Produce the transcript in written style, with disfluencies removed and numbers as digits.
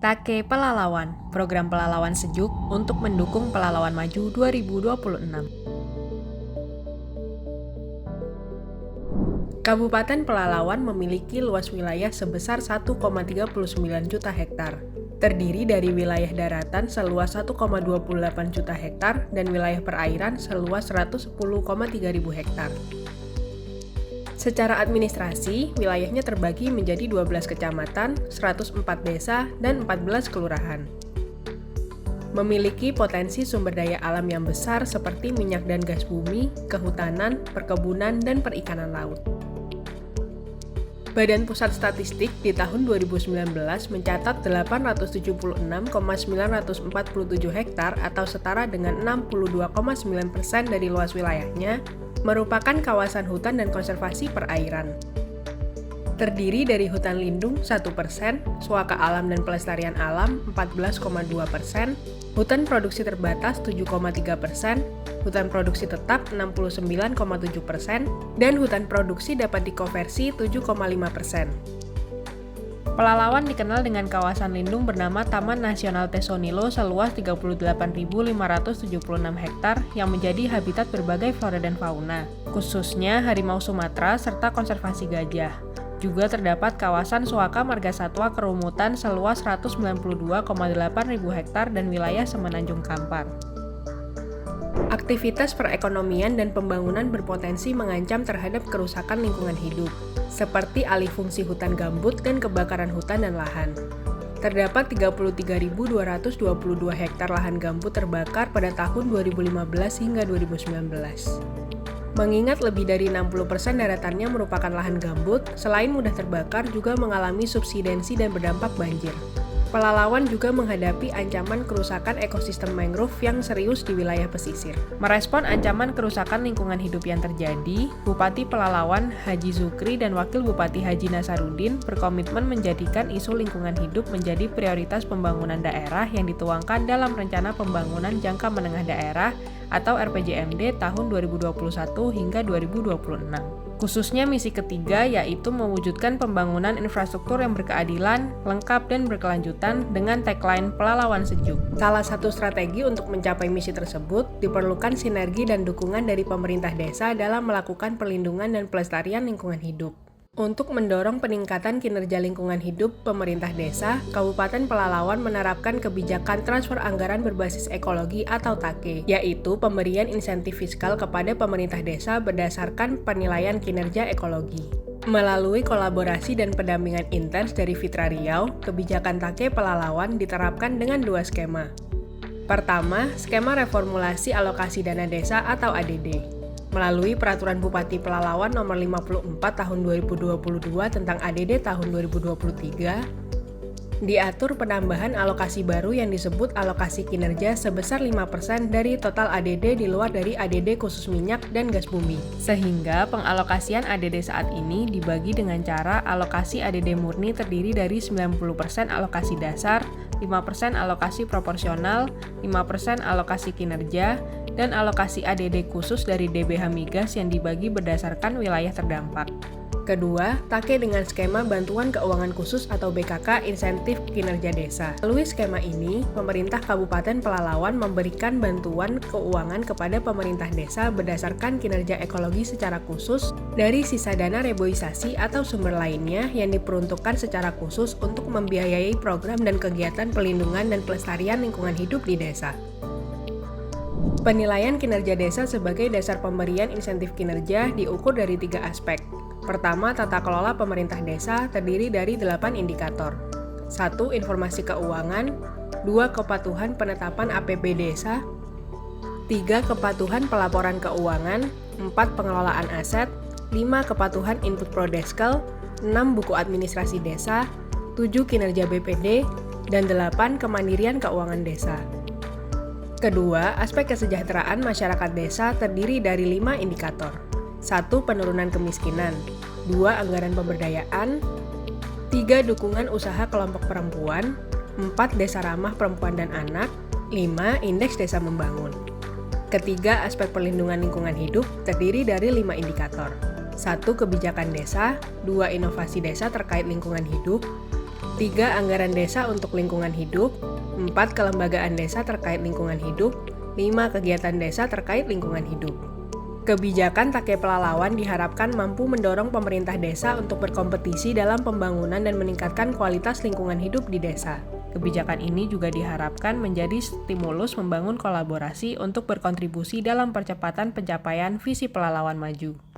Take Pelalawan, program Pelalawan Sejuk untuk mendukung Pelalawan Maju 2026. Kabupaten Pelalawan memiliki luas wilayah sebesar 1,39 juta hektar. Terdiri dari wilayah daratan seluas 1,28 juta hektar dan wilayah perairan seluas 110,3 ribu hektar. Secara administrasi, wilayahnya terbagi menjadi 12 kecamatan, 104 desa, dan 14 kelurahan. Memiliki potensi sumber daya alam yang besar seperti minyak dan gas bumi, kehutanan, perkebunan, dan perikanan laut. Badan Pusat Statistik di tahun 2019 mencatat 876,947 hektar atau setara dengan 62,9% dari luas wilayahnya merupakan kawasan hutan dan konservasi perairan. Terdiri dari hutan lindung 1%, suaka alam dan pelestarian alam 14,2%, hutan produksi terbatas 7,3%, hutan produksi tetap 69,7%, dan hutan produksi dapat dikonversi 7,5%. Pelalawan dikenal dengan kawasan lindung bernama Taman Nasional Tesonilo seluas 38.576 hektar yang menjadi habitat berbagai flora dan fauna, khususnya harimau Sumatera serta konservasi gajah. Juga terdapat kawasan Suaka Margasatwa Kerumutan seluas 192,8 ribu hektar dan wilayah Semenanjung Kampar. Aktivitas perekonomian dan pembangunan berpotensi mengancam terhadap kerusakan lingkungan hidup, seperti alih fungsi hutan gambut dan kebakaran hutan dan lahan. Terdapat 33.222 hektar lahan gambut terbakar pada tahun 2015 hingga 2019. Mengingat lebih dari 60% daratannya merupakan lahan gambut, selain mudah terbakar juga mengalami subsidensi dan berdampak banjir. Pelalawan juga menghadapi ancaman kerusakan ekosistem mangrove yang serius di wilayah pesisir. Merespon ancaman kerusakan lingkungan hidup yang terjadi, Bupati Pelalawan Haji Zukri dan Wakil Bupati Haji Nasaruddin berkomitmen menjadikan isu lingkungan hidup menjadi prioritas pembangunan daerah yang dituangkan dalam Rencana Pembangunan Jangka Menengah Daerah atau RPJMD tahun 2021 hingga 2026. Khususnya misi ketiga yaitu mewujudkan pembangunan infrastruktur yang berkeadilan, lengkap, dan berkelanjutan dengan tagline Pelalawan Sejuk. Salah satu strategi untuk mencapai misi tersebut diperlukan sinergi dan dukungan dari pemerintah desa dalam melakukan perlindungan dan pelestarian lingkungan hidup. Untuk mendorong peningkatan kinerja lingkungan hidup pemerintah desa, Kabupaten Pelalawan menerapkan kebijakan transfer anggaran berbasis ekologi atau TAKE, yaitu pemberian insentif fiskal kepada pemerintah desa berdasarkan penilaian kinerja ekologi. Melalui kolaborasi dan pendampingan intens dari Fitra Riau, kebijakan TAKE Pelalawan diterapkan dengan dua skema. Pertama, skema reformulasi alokasi dana desa atau ADD. Melalui Peraturan Bupati Pelalawan Nomor 54 Tahun 2022 tentang ADD tahun 2023, diatur penambahan alokasi baru yang disebut alokasi kinerja sebesar 5% dari total ADD di luar dari ADD khusus minyak dan gas bumi. Sehingga pengalokasian ADD saat ini dibagi dengan cara alokasi ADD murni terdiri dari 90% alokasi dasar, 5% alokasi proporsional, 5% alokasi kinerja, dan alokasi ADD khusus dari DBH Migas yang dibagi berdasarkan wilayah terdampak. Kedua, TAKE dengan skema Bantuan Keuangan Khusus atau BKK Insentif Kinerja Desa. Melalui skema ini, pemerintah Kabupaten Pelalawan memberikan bantuan keuangan kepada pemerintah desa berdasarkan kinerja ekologi secara khusus dari sisa dana reboisasi atau sumber lainnya yang diperuntukkan secara khusus untuk membiayai program dan kegiatan pelindungan dan pelestarian lingkungan hidup di desa. Penilaian kinerja desa sebagai dasar pemberian insentif kinerja diukur dari 3 aspek. Pertama, tata kelola pemerintah desa terdiri dari 8 indikator. 1. Informasi keuangan. 2. Kepatuhan penetapan APB desa. 3. Kepatuhan pelaporan keuangan. 4. Pengelolaan aset. 5. Kepatuhan input prodeskel. 6. Buku administrasi desa. 7. Kinerja BPD. Dan 8. Kemandirian keuangan desa. Kedua, aspek kesejahteraan masyarakat desa terdiri dari 5 indikator. 1. Penurunan kemiskinan. 2. Anggaran pemberdayaan. 3. Dukungan usaha kelompok perempuan. 4. Desa ramah perempuan dan anak. 5. Indeks desa membangun. Ketiga, aspek perlindungan lingkungan hidup terdiri dari 5 indikator. 1. Kebijakan desa. 2. Inovasi desa terkait lingkungan hidup. 3. Anggaran desa untuk lingkungan hidup. 4. Kelembagaan desa terkait lingkungan hidup. 5. Kegiatan desa terkait lingkungan hidup. Kebijakan Take Pelalawan diharapkan mampu mendorong pemerintah desa untuk berkompetisi dalam pembangunan dan meningkatkan kualitas lingkungan hidup di desa. Kebijakan ini juga diharapkan menjadi stimulus membangun kolaborasi untuk berkontribusi dalam percepatan pencapaian visi Pelalawan Maju.